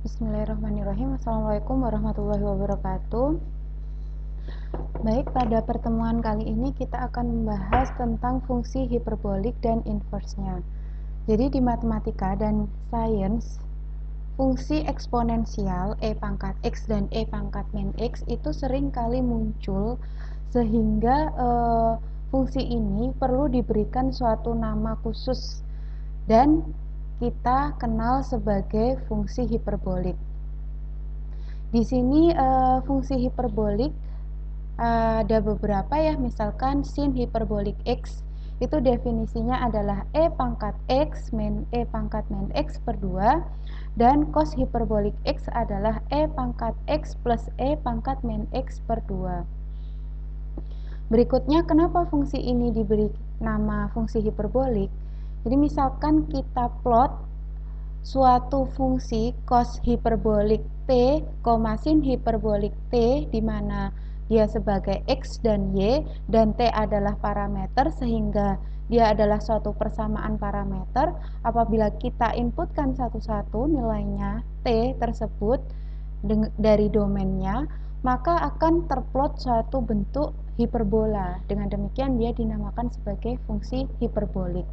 Bismillahirrahmanirrahim. Assalamualaikum warahmatullahi wabarakatuh. Baik, pada pertemuan kali ini kita akan membahas tentang fungsi hiperbolik dan inversnya. Jadi di matematika dan sains, fungsi eksponensial e pangkat x dan e pangkat min x itu sering kali muncul sehingga fungsi ini perlu diberikan suatu nama khusus dan kita kenal sebagai fungsi hiperbolik. Di sini fungsi hiperbolik ada beberapa ya, misalkan sin hiperbolik x itu definisinya adalah e pangkat x min e pangkat min x per 2, dan cos hiperbolik x adalah e pangkat x plus e pangkat min x per 2. Berikutnya, kenapa fungsi ini diberi nama fungsi hiperbolik? Jadi misalkan kita plot suatu fungsi cos hiperbolik t, sin hiperbolik t, di mana dia sebagai x dan y, dan t adalah parameter sehingga dia adalah suatu persamaan parameter. Apabila kita inputkan satu-satu nilainya t tersebut dari domainnya, maka akan terplot suatu bentuk hiperbola. Dengan demikian dia dinamakan sebagai fungsi hiperbolik.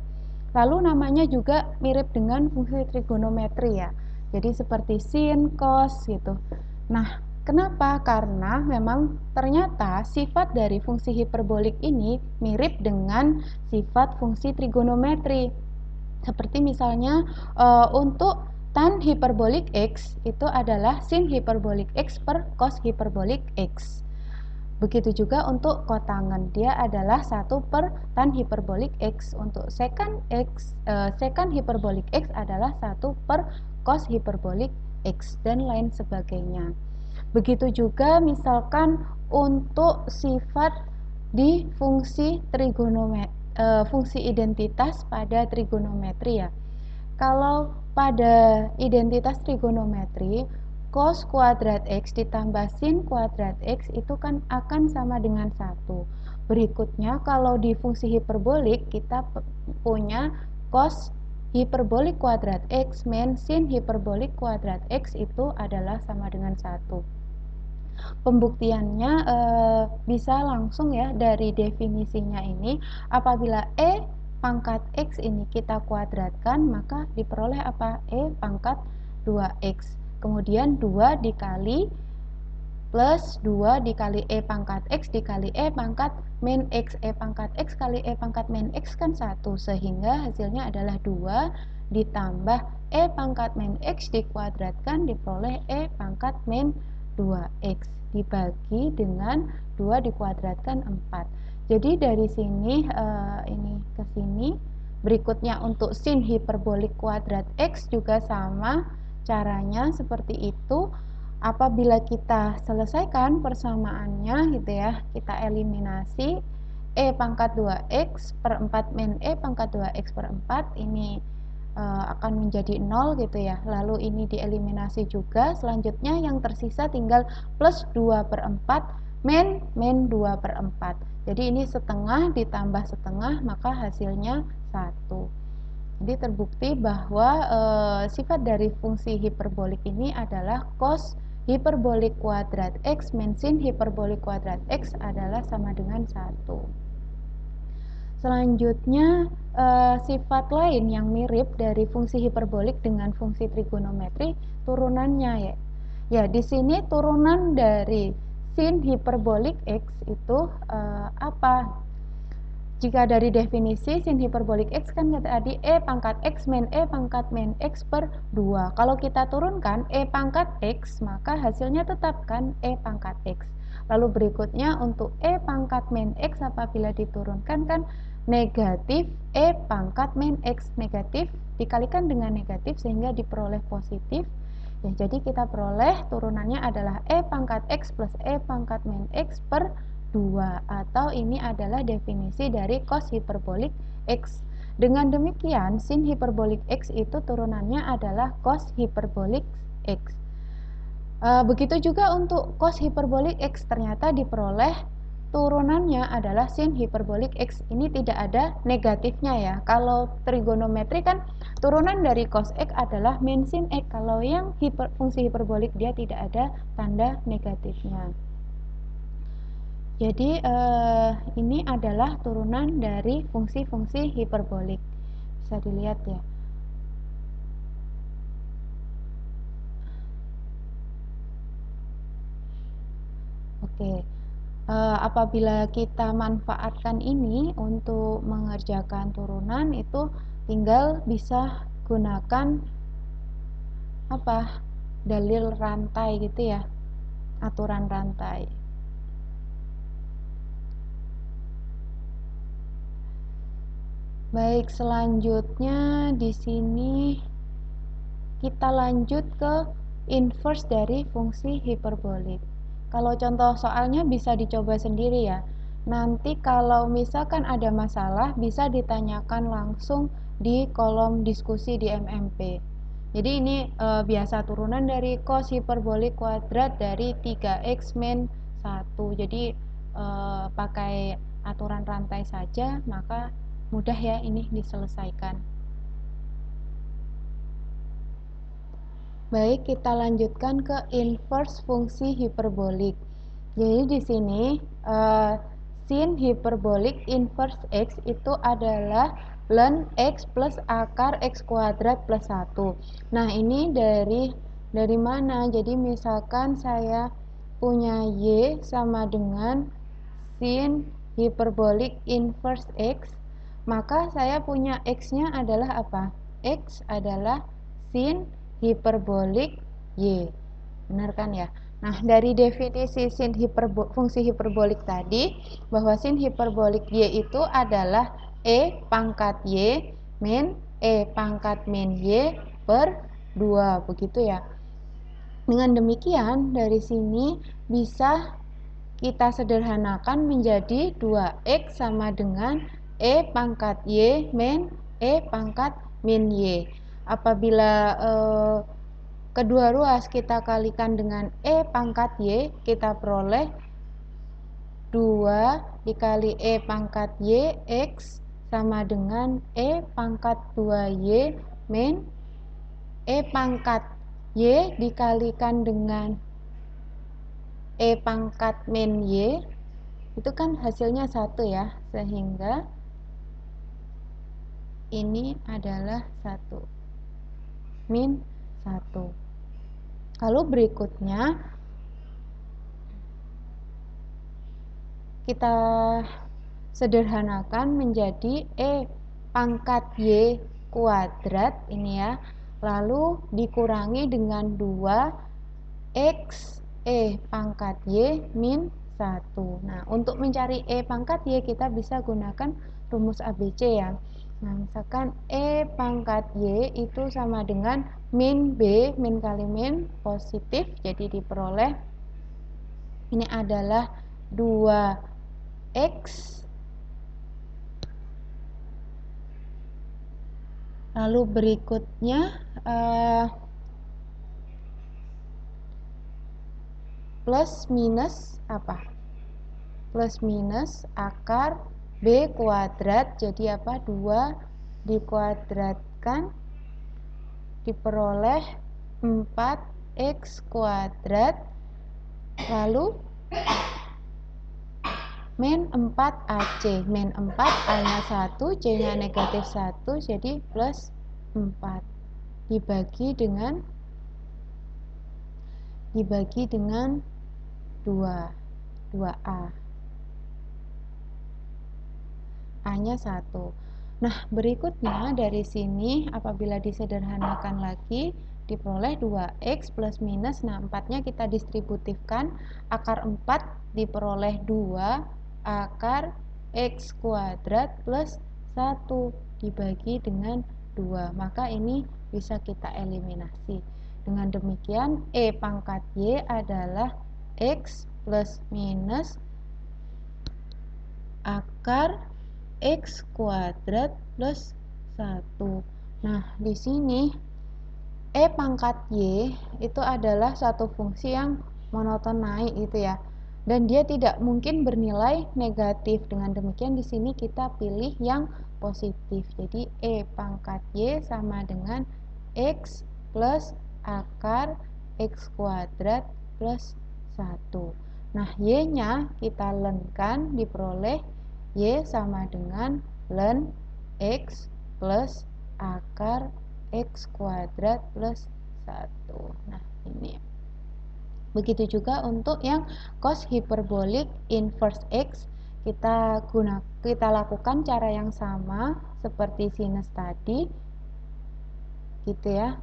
Lalu namanya juga mirip dengan fungsi trigonometri ya. Jadi seperti sin, cos gitu. Nah, kenapa? Karena memang ternyata sifat dari fungsi hiperbolik ini mirip dengan sifat fungsi trigonometri. Seperti misalnya untuk tan hiperbolik x itu adalah sin hiperbolik x per cos hiperbolik x. Begitu juga untuk kotangen, dia adalah 1 per tan hiperbolik x. Untuk secant hiperbolik x adalah 1 per cos hiperbolik x, dan lain sebagainya. Begitu juga misalkan untuk sifat di fungsi fungsi identitas pada trigonometri ya. Kalau pada identitas trigonometri, cos kuadrat x ditambah sin kuadrat x itu kan akan sama dengan 1. Berikutnya, kalau di fungsi hiperbolik kita punya cos hiperbolik kuadrat x min sin hiperbolik kuadrat x itu adalah sama dengan 1. Pembuktiannya bisa langsung ya dari definisinya ini. Apabila e pangkat x ini kita kuadratkan, maka diperoleh apa? E pangkat 2x. Kemudian 2 dikali plus 2 dikali e pangkat x dikali e pangkat min x. E pangkat x kali e pangkat min x kan 1, sehingga hasilnya adalah 2 ditambah e pangkat min x dikuadratkan diperoleh e pangkat min 2x dibagi dengan 2 dikuadratkan 4. Jadi dari sini ini ke sini. Berikutnya untuk sin hiperbolik kuadrat x juga sama caranya seperti itu. Apabila kita selesaikan persamaannya gitu ya, kita eliminasi e pangkat 2x per 4 min e pangkat 2x per 4 ini akan menjadi 0 gitu ya. Lalu ini dieliminasi juga. Selanjutnya yang tersisa tinggal plus 2 per 4 min 2 per 4. Jadi ini setengah ditambah setengah, maka hasilnya 1. Jadi terbukti bahwa sifat dari fungsi hiperbolik ini adalah cos hiperbolik kuadrat x min sin hiperbolik kuadrat x adalah sama dengan 1. Selanjutnya, sifat lain yang mirip dari fungsi hiperbolik dengan fungsi trigonometri, turunannya ya. Ya, di sini turunan dari sin hiperbolik x itu apa? Jika dari definisi sin hiperbolik x kan tadi e pangkat x min e pangkat min x per 2. Kalau kita turunkan e pangkat x, maka hasilnya tetap kan e pangkat x. Lalu berikutnya untuk e pangkat min x apabila diturunkan kan negatif e pangkat min x, negatif dikalikan dengan negatif sehingga diperoleh positif. Ya, jadi kita peroleh turunannya adalah e pangkat x plus e pangkat min x per 2, atau ini adalah definisi dari cos hiperbolik x. Dengan demikian sin hiperbolik x itu turunannya adalah cos hiperbolik x. Begitu juga untuk cos hiperbolik x ternyata diperoleh turunannya adalah sin hiperbolik X. Ini tidak ada negatifnya ya. Kalau trigonometri kan turunan dari cos X adalah min sin X. Kalau yang fungsi hiperbolik dia tidak ada tanda negatifnya. Jadi ini adalah turunan dari fungsi-fungsi hiperbolik. Bisa dilihat ya. Oke. Apabila kita manfaatkan ini untuk mengerjakan turunan, itu tinggal bisa gunakan dalil rantai gitu ya, aturan rantai. Baik, selanjutnya di sini kita lanjut ke inverse dari fungsi hiperbolik. Kalau contoh soalnya bisa dicoba sendiri ya. Nanti kalau misalkan ada masalah bisa ditanyakan langsung di kolom diskusi di MMP. Jadi ini biasa turunan dari cos hiperbolik kuadrat dari 3x min 1. Jadi pakai aturan rantai saja, maka mudah ya ini diselesaikan. Baik, kita lanjutkan ke inverse fungsi hiperbolik. Jadi di sini sin hiperbolik inverse x itu adalah ln x plus akar x kuadrat plus 1. Nah, ini dari mana? Jadi misalkan saya punya y sama dengan sin hiperbolik inverse x, maka saya punya x-nya adalah apa? X adalah sin hiperbolik y. Benar kan ya? Nah, dari definisi fungsi hiperbolik tadi, bahwa sin hiperbolik y itu adalah e pangkat y min e pangkat min y per 2, begitu ya. Dengan demikian, dari sini bisa kita sederhanakan menjadi 2x sama dengan e pangkat y min e pangkat min y. Apabila kedua ruas kita kalikan dengan e pangkat y, kita peroleh 2 dikali e pangkat y x sama dengan e pangkat 2y min e pangkat y dikalikan dengan e pangkat min y, itu kan hasilnya 1 ya, sehingga ini adalah 1 min 1. Lalu berikutnya kita sederhanakan menjadi e pangkat y kuadrat ini ya, lalu dikurangi dengan 2x e pangkat y min 1. Nah, untuk mencari e pangkat y kita bisa gunakan rumus ABC ya. Nah, misalkan e pangkat y itu sama dengan min b, min kali min positif, jadi diperoleh ini adalah 2x lalu berikutnya plus minus apa? Plus minus akar b kuadrat, jadi apa? 2 dikuadratkan diperoleh 4x kuadrat lalu min 4ac, min 4 a-nya 1, c-nya negatif 1, jadi plus 4 dibagi dengan 2a, a-nya 1. Nah, berikutnya dari sini apabila disederhanakan lagi diperoleh 2x plus minus, nah 4-nya kita distributifkan, akar 4 diperoleh 2 akar x kuadrat plus 1 dibagi dengan 2, maka ini bisa kita eliminasi. Dengan demikian e pangkat y adalah x plus minus akar x kuadrat plus 1. Nah, di sini e pangkat y itu adalah satu fungsi yang monoton naik gitu ya. dan dia tidak mungkin bernilai negatif. Dengan demikian di sini kita pilih yang positif. Jadi E pangkat Y sama dengan X plus akar X kuadrat plus 1. Nah, Y-nya kita lenkan, diperoleh Y sama dengan len X plus akar X kuadrat plus 1. Nah, ini. Begitu juga untuk yang cos hiperbolik inverse X, kita lakukan cara yang sama seperti sinus tadi, gitu ya,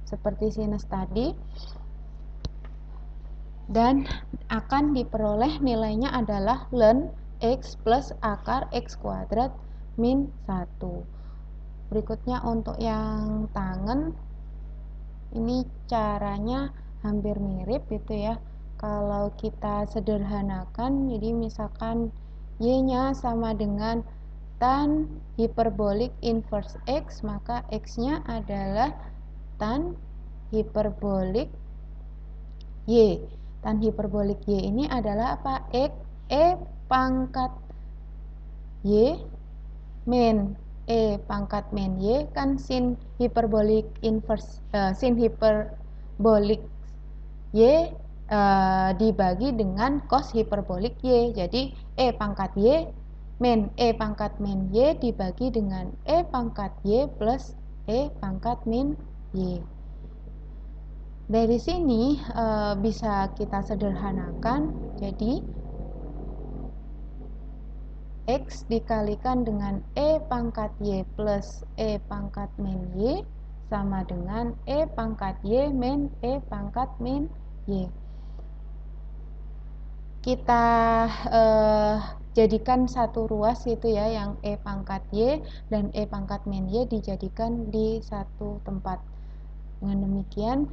seperti sinus tadi, dan akan diperoleh nilainya adalah len X plus akar X kuadrat min 1. Berikutnya untuk yang tangen, ini caranya hampir mirip gitu ya. Kalau kita sederhanakan, jadi misalkan Y-nya sama dengan tan hiperbolik inverse X, maka X-nya adalah tan hiperbolik Y. Tan hiperbolik Y ini adalah apa? E pangkat Y min E pangkat min Y, kan sin hiperbolik inverse, sin hiperbolik Y dibagi dengan cos hiperbolik Y. Jadi E pangkat Y min E pangkat min Y dibagi dengan E pangkat Y plus E pangkat min Y. Dari sini bisa kita sederhanakan, jadi X dikalikan dengan E pangkat Y plus E pangkat min Y sama dengan E pangkat Y min E pangkat min Y. Kita jadikan satu ruas itu ya, yang E pangkat Y dan E pangkat min Y dijadikan di satu tempat. Dengan demikian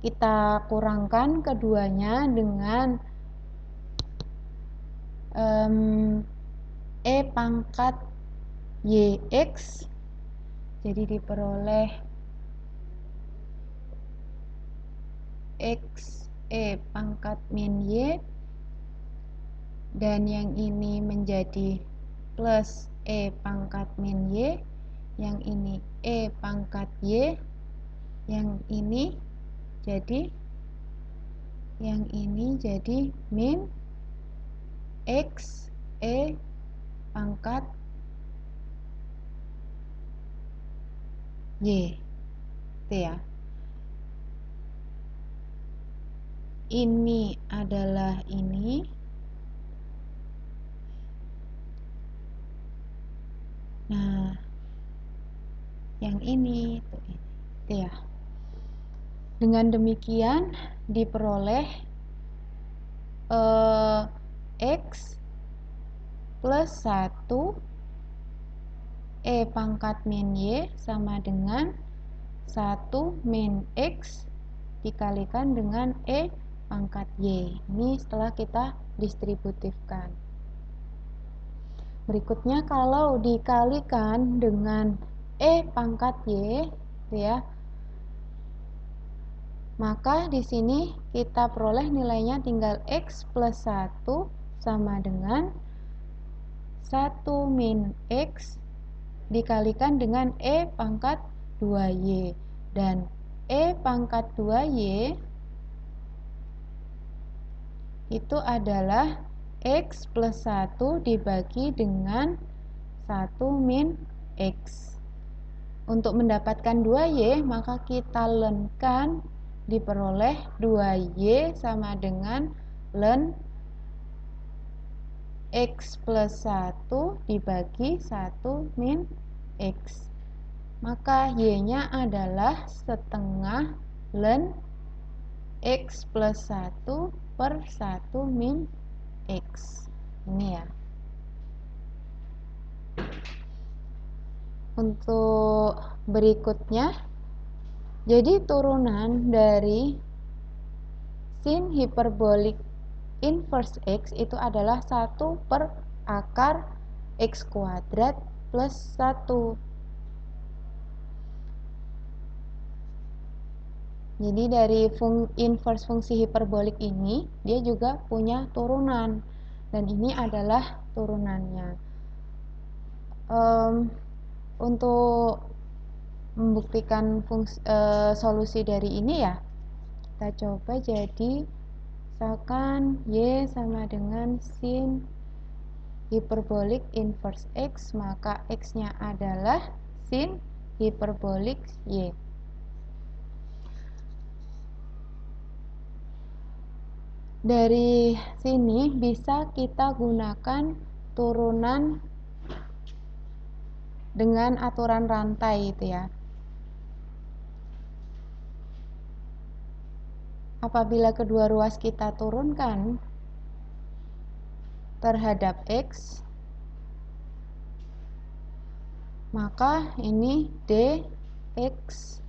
kita kurangkan keduanya dengan E pangkat YX, jadi diperoleh X E pangkat min Y, dan yang ini menjadi plus E pangkat min Y, yang ini E pangkat Y, yang ini jadi min X E pangkat Y, itu ya. Ini adalah ini, nah yang ini itu ya. Dengan demikian diperoleh X plus 1 E pangkat min Y sama dengan 1 min X dikalikan dengan E pangkat Y. Ini setelah kita distributifkan. Berikutnya kalau dikalikan dengan E pangkat Y, ya, maka di sini kita peroleh nilainya tinggal X plus 1 sama dengan 1 min X dikalikan dengan E pangkat 2Y. Dan E pangkat 2Y itu adalah X plus 1 dibagi dengan 1 min X. Untuk mendapatkan 2Y, maka kita lenkan, diperoleh 2Y sama dengan len X plus 1 dibagi 1 min X. Maka Y-nya adalah setengah len X plus 1 per 1 min X. Ini ya. Untuk berikutnya, jadi turunan dari sin hiperbolik inverse X itu adalah 1 per akar X kuadrat plus 1. Jadi dari inverse fungsi hiperbolik ini dia juga punya turunan, dan ini adalah turunannya. Untuk membuktikan solusi dari ini ya, kita coba. Jadi misalkan Y sama dengan sin hiperbolik inverse X, maka X nya adalah sin hiperbolik Y. Dari sini bisa kita gunakan turunan dengan aturan rantai itu ya. Apabila kedua ruas kita turunkan terhadap X, maka ini dx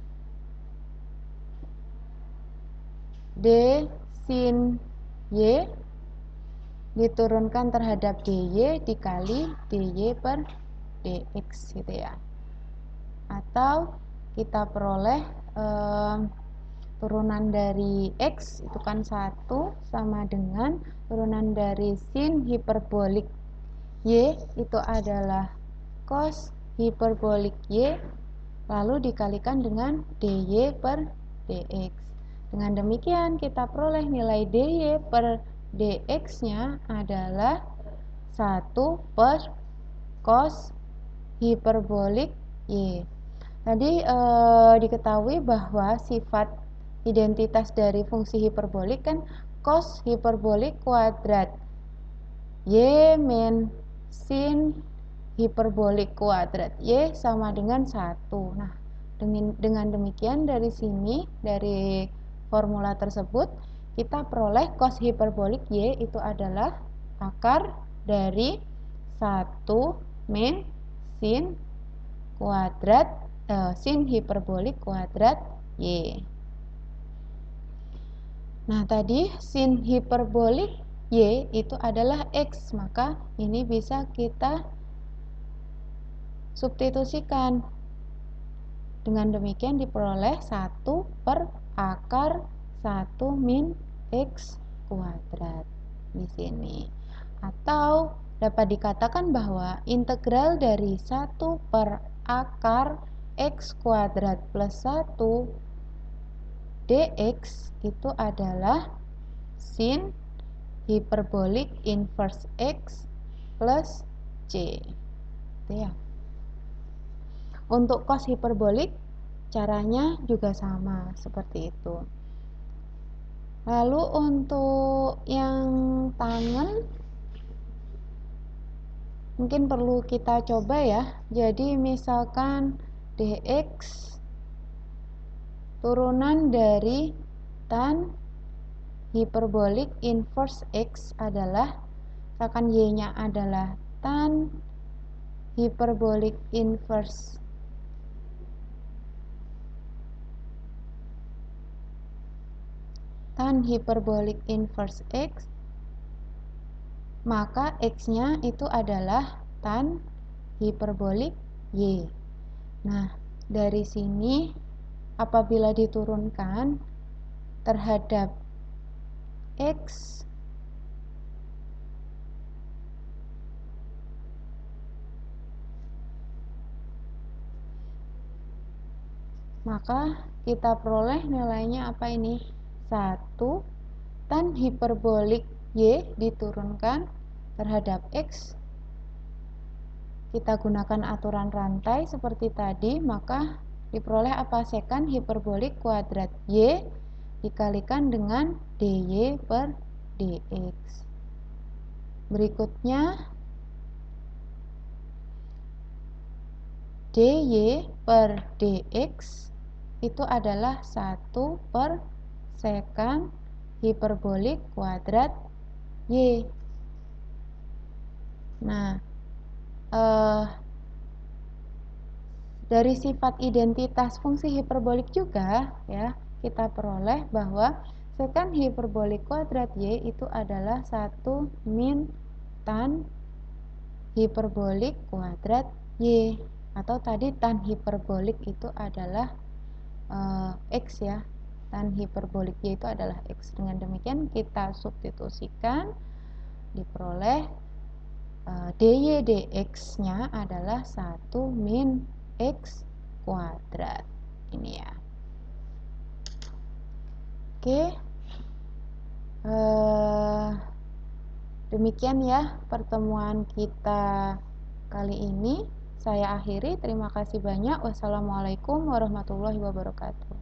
d sin Y diturunkan terhadap dy dikali dy per dx gitu ya. Atau kita peroleh turunan dari X itu kan 1 sama dengan turunan dari sin hiperbolik Y itu adalah cos hiperbolik Y, lalu dikalikan dengan dy per dx. Dengan demikian kita peroleh nilai dy per dx nya adalah 1 per cos hiperbolik Y. Tadi diketahui bahwa sifat identitas dari fungsi hiperbolik kan cos hiperbolik kuadrat Y min sin hiperbolik kuadrat Y sama dengan 1. Nah, dengan demikian dari sini, dari formula tersebut, kita peroleh cos hiperbolik Y itu adalah akar dari 1 min sin kuadrat sin hiperbolik kuadrat Y. Nah, tadi sin hiperbolik Y itu adalah X, maka ini bisa kita substitusikan. Dengan demikian diperoleh 1 per akar 1 min X kuadrat di sini. Atau dapat dikatakan bahwa integral dari 1 per akar X kuadrat plus 1 dx itu adalah sin hiperbolik inverse X plus C. Itu ya. Untuk cos hiperbolik caranya juga sama seperti itu. Lalu untuk yang tangen mungkin perlu kita coba ya. Jadi misalkan dx turunan dari tan hiperbolik inverse X adalah, misalkan Y-nya adalah tan hiperbolik inverse X, maka X-nya itu adalah tan hiperbolik Y. Nah, dari sini apabila diturunkan terhadap X, maka kita peroleh nilainya apa ini? 1 tan hiperbolik Y diturunkan terhadap X. Kita gunakan aturan rantai seperti tadi, maka diperoleh apa? Sekan hiperbolik kuadrat Y dikalikan dengan dy per dx. Berikutnya dy per dx itu adalah 1 per sekan hiperbolik kuadrat Y. Nah, dari sifat identitas fungsi hiperbolik juga ya, kita peroleh bahwa sekan hiperbolik kuadrat Y itu adalah 1 min tan hiperbolik kuadrat Y, atau tadi tan hiperbolik itu adalah X ya. tan hiperbolik Y itu adalah X. Dengan demikian kita substitusikan, diperoleh dy dx nya adalah 1 min X kuadrat. Ini ya. Oke, demikian ya pertemuan kita kali ini. Saya akhiri. Terima kasih banyak. Wassalamualaikum warahmatullahi wabarakatuh.